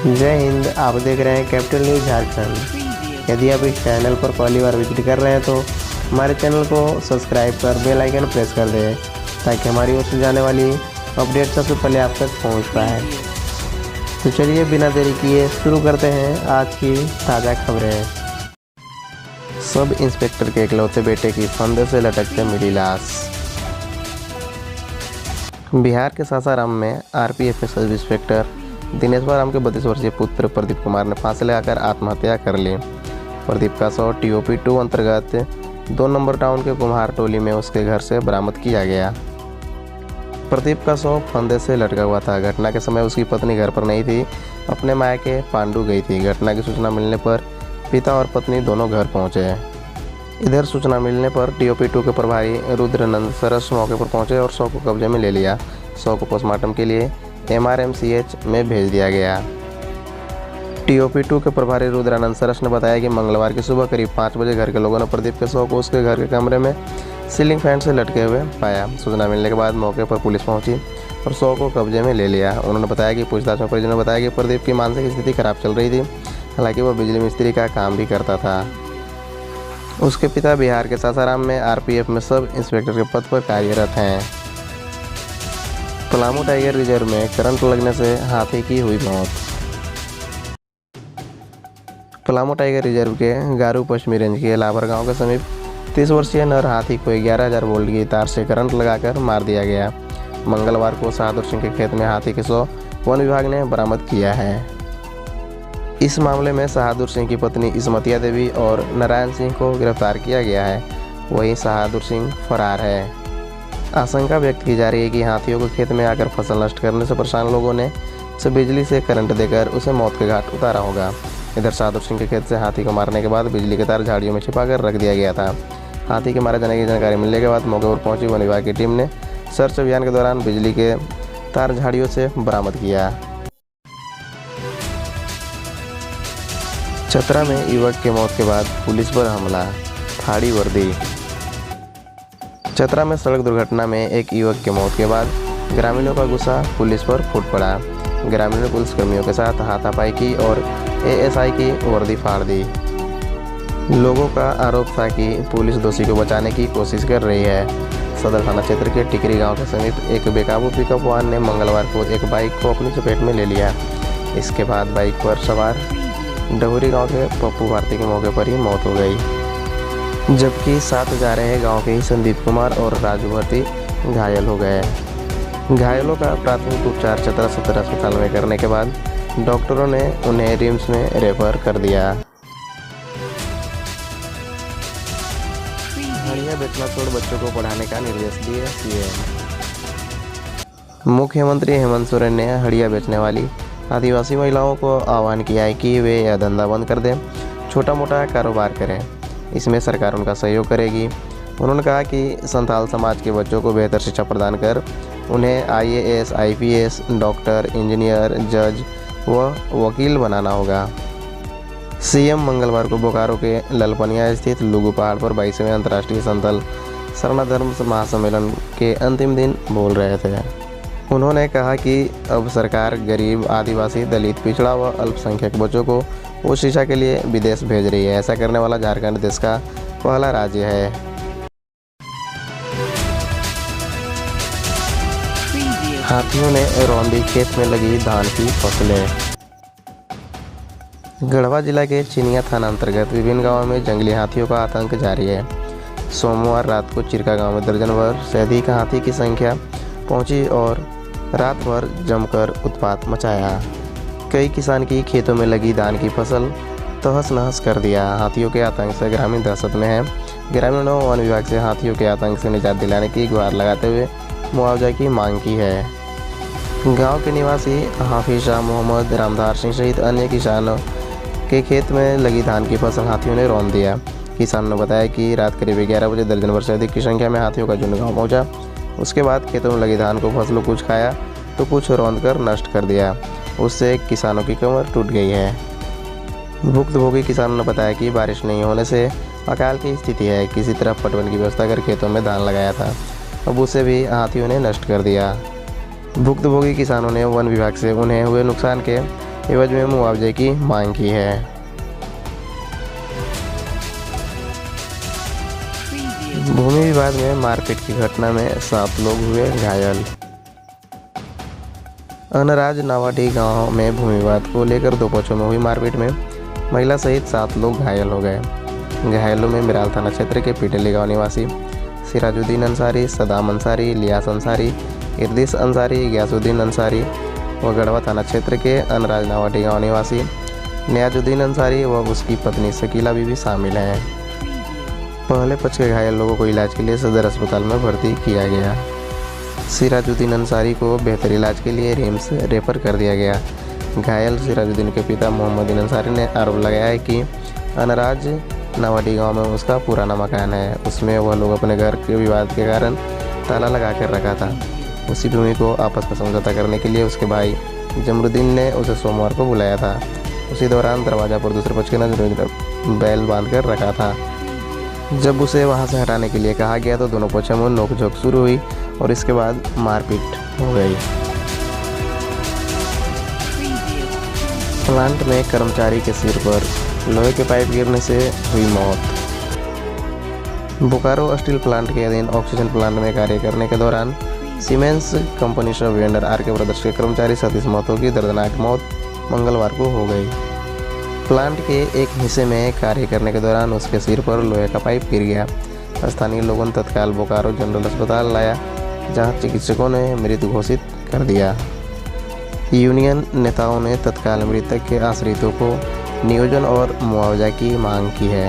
जय हिंद। आप देख रहे हैं कैपिटल न्यूज़ झारखंड। यदि आप इस चैनल पर पहली बार विजिट कर रहे हैं तो हमारे चैनल को सब्सक्राइब कर बेल आइकन प्रेस कर दें ताकि हमारी ओर से जाने वाली अपडेट सबसे पहले आप तक पहुंच पाए। तो चलिए बिना देरी किए शुरू करते हैं आज की ताज़ा खबरें। सब इंस्पेक्टर के इकलौते बेटे की फंदे से लटकते मिली लाश। बिहार के सासाराम में आरपीएफ के सब इंस्पेक्टर दिनेश्वर राम के 32 वर्षीय पुत्र प्रदीप कुमार ने फांसी लगाकर आत्महत्या कर ली। प्रदीप का शव TOP 2 अंतर्गत 2 नंबर टाउन के कुम्हार टोली में उसके घर से बरामद किया गया। प्रदीप का शव फंदे से लटका हुआ था। घटना के समय उसकी पत्नी घर पर नहीं थी, अपने मायके पांडु गई थी। घटना की सूचना मिलने पर पिता और पत्नी दोनों घर पहुंचे। इधर सूचना मिलने पर TOP 2 के प्रभारी रुद्रानंद सरस मौके पर पहुंचे और शव को कब्जे में ले लिया। शव को पोस्टमार्टम के लिए MRMCH में भेज दिया गया। TOP 2 के प्रभारी रुद्रानंद सरस ने बताया कि मंगलवार की सुबह करीब 5 बजे घर के लोगों ने प्रदीप के शव को उसके घर के कमरे में सीलिंग फैन से लटके हुए पाया। सूचना मिलने के बाद मौके पर पुलिस पहुंची और शव को कब्जे में ले लिया। उन्होंने बताया कि पूछताछ में परिजनों ने बताया कि प्रदीप की मानसिक स्थिति खराब चल रही थी। हालांकि वह बिजली मिस्त्री का काम भी करता था। उसके पिता बिहार के सासाराम में RPF में सब इंस्पेक्टर के पद पर कार्यरत हैं। पलामू टाइगर रिजर्व में करंट लगने से हाथी की हुई मौत। पलामू टाइगर रिजर्व के गारू पश्चिमी रेंज के लाभर गांव के समीप 30 वर्षीय नर हाथी को 11,000 वोल्ट की तार से करंट लगाकर मार दिया गया। मंगलवार को शाहदुर सिंह के खेत में हाथी के शव वन विभाग ने बरामद किया है। इस मामले में शाहदुर सिंह की पत्नी इस्मतिया देवी और नारायण सिंह को गिरफ्तार किया गया है। वहीं शाहदुर सिंह फरार है। आशंका व्यक्त की जा रही है कि हाथियों को खेत में आकर फसल नष्ट करने से परेशान लोगों ने उसे बिजली से करंट देकर उसे मौत के घाट उतारा होगा। इधर शाहदुर सिंह के खेत से हाथी को मारने के बाद बिजली के तार झाड़ियों में छिपाकर रख दिया गया था। हाथी के मारे जाने की जानकारी मिलने के बाद मौके पर पहुंची वन विभाग की टीम ने सर्च अभियान के दौरान बिजली के तार झाड़ियों से बरामद किया। चतरा में युवक की मौत के बाद पुलिस पर हमला, फाड़ी वर्दी। चतरा में सड़क दुर्घटना में एक युवक की मौत के बाद ग्रामीणों का गुस्सा पुलिस पर फूट पड़ा। ग्रामीणों ने पुलिसकर्मियों के साथ हाथापाई की और ASI की वर्दी फाड़ दी। लोगों का आरोप था कि पुलिस दोषी को बचाने की कोशिश कर रही है। सदर थाना क्षेत्र के टिकरी गांव के समीप एक बेकाबू पिकअप वाहन ने मंगलवार को एक बाइक को अपनी चपेट में ले लिया। इसके बाद बाइक पर सवार डहुरी गांव के पप्पू भारती के मौके पर ही मौत हो गई, जबकि साथ जा रहे गांव के ही संदीप कुमार और राजू भारती घायल हो गए। घायलों का प्राथमिक उपचार चतरा सदर अस्पताल में करने के बाद डॉक्टरों ने उन्हें रिम्स में रेफर कर दिया। हड़िया बेचना छोड़ बच्चों को पढ़ाने का निर्देश दिए CM। मुख्यमंत्री हेमंत सोरेन ने हड़िया बेचने वाली आदिवासी महिलाओं को आह्वान किया है कि वे यह धंधा बंद कर दें, छोटा मोटा कारोबार करें। इसमें सरकार उनका सहयोग करेगी। उन्होंने कहा कि संथाल समाज के बच्चों को बेहतर शिक्षा प्रदान कर उन्हें IAS, IPS, डॉक्टर, इंजीनियर, जज व वकील बनाना होगा। CM मंगलवार को बोकारो के ललपनिया स्थित लुगु पहाड़ पर 22वें अंतर्राष्ट्रीय संथाल शरणाधर्म महासम्मेलन के अंतिम दिन बोल रहे थे। उन्होंने कहा कि अब सरकार गरीब, आदिवासी, दलित, पिछड़ा व अल्पसंख्यक बच्चों को उच्च शिक्षा के लिए विदेश भेज रही है। ऐसा करने वाला झारखंड देश का पहला राज्य है। हाथियों ने रौंदी खेत में लगी धान की फसलें। गढ़वा जिला के चिनिया थाना अंतर्गत विभिन्न गांवों में जंगली हाथियों का आतंक जारी है। सोमवार रात को चिरका गांव में दर्जन भर से अधिक हाथी की संख्या पहुंची और रात भर जमकर उत्पात मचाया। कई किसान की खेतों में लगी धान की फसल तहस नहस कर दिया। हाथियों के आतंक से ग्रामीण दहशत में है। ग्रामीणों ने वन विभाग से हाथियों के आतंक से निजात दिलाने की गुहार लगाते हुए मुआवजा की मांग की है। गांव के निवासी हाफिज शाह मोहम्मद, रामधार सिंह सहित अन्य किसानों के खेत में लगी धान की फसल हाथियों ने रौंद दिया। किसानों ने बताया कि रात करीब 11 बजे दर्जन भर से अधिक की संख्या में हाथियों का झुंड गाँव पहुँचा। उसके बाद खेतों में लगी धान को फसलों कुछ खाया तो कुछ रौंद कर नष्ट कर दिया। उससे किसानों की कमर टूट गई है। भुक्तभोगी किसानों ने बताया कि बारिश नहीं होने से अकाल की स्थिति है। किसी तरह पटवन की व्यवस्था कर खेतों में धान लगाया था, अब उसे भी हाथियों ने नष्ट कर दिया। भुक्तभोगी किसानों ने वन विभाग से उन्हें हुए नुकसान के एवज में मुआवजे की मांग की है। भूमि विवाद में मारपीट की घटना में 7 लोग हुए घायल। अनराज नावाडी गांव में भूमि विवाद को लेकर 2 पक्षों में हुई मारपीट में महिला सहित 7 लोग घायल हो गए। घायलों में मिराल थाना क्षेत्र के पीटेली गांव निवासी सिराजुद्दीन अंसारी, सदाम अंसारी, लियास अंसारी, इर्दिस अंसारी, गयासुद्दीन अंसारी व गढ़वा थाना क्षेत्र के अनराज नावाडी गांव निवासी नियाजुद्दीन अंसारी व उसकी पत्नी शकीला बीबी शामिल हैं। पहले पक्ष के घायल लोगों को इलाज के लिए सदर अस्पताल में भर्ती किया गया। सिराजुद्दीन अंसारी को बेहतर इलाज के लिए रिम्स रेफर कर दिया गया। घायल सिराजुद्दीन के पिता मोहम्मद अंसारी ने आरोप लगाया है कि अनराज नावाडी गांव में उसका पुराना मकान है, उसमें वह लोग अपने घर के विवाद के कारण ताला लगा कर रखा था। उसी भूमि को आपस में समझौता करने के लिए उसके भाई जमरुद्दीन ने उसे सोमवार को बुलाया था। उसी दौरान दरवाजा पर दूसरे पक्ष के नजर बैल बांध कर रखा था। जब उसे वहां से हटाने के लिए कहा गया तो दोनों पक्षों में नोकझोंक शुरू हुई और इसके बाद मारपीट हो गई। प्लांट में कर्मचारी के सिर पर लोहे के पाइप गिरने से हुई मौत। बोकारो स्टील प्लांट के अधीन ऑक्सीजन प्लांट में कार्य करने के दौरान Siemens company shop vendor RK. Brothers के कर्मचारी सतीश महतो की दर्दनाक मौत मंगलवार को हो गई। प्लांट के एक हिस्से में कार्य करने के दौरान उसके सिर पर लोहे का पाइप गिर गया। स्थानीय लोगों ने तत्काल बोकारो जनरल अस्पताल लाया, जहां चिकित्सकों ने मृत घोषित कर दिया। यूनियन नेताओं ने तत्काल मृतक के आश्रितों को नियोजन और मुआवजा की मांग की है।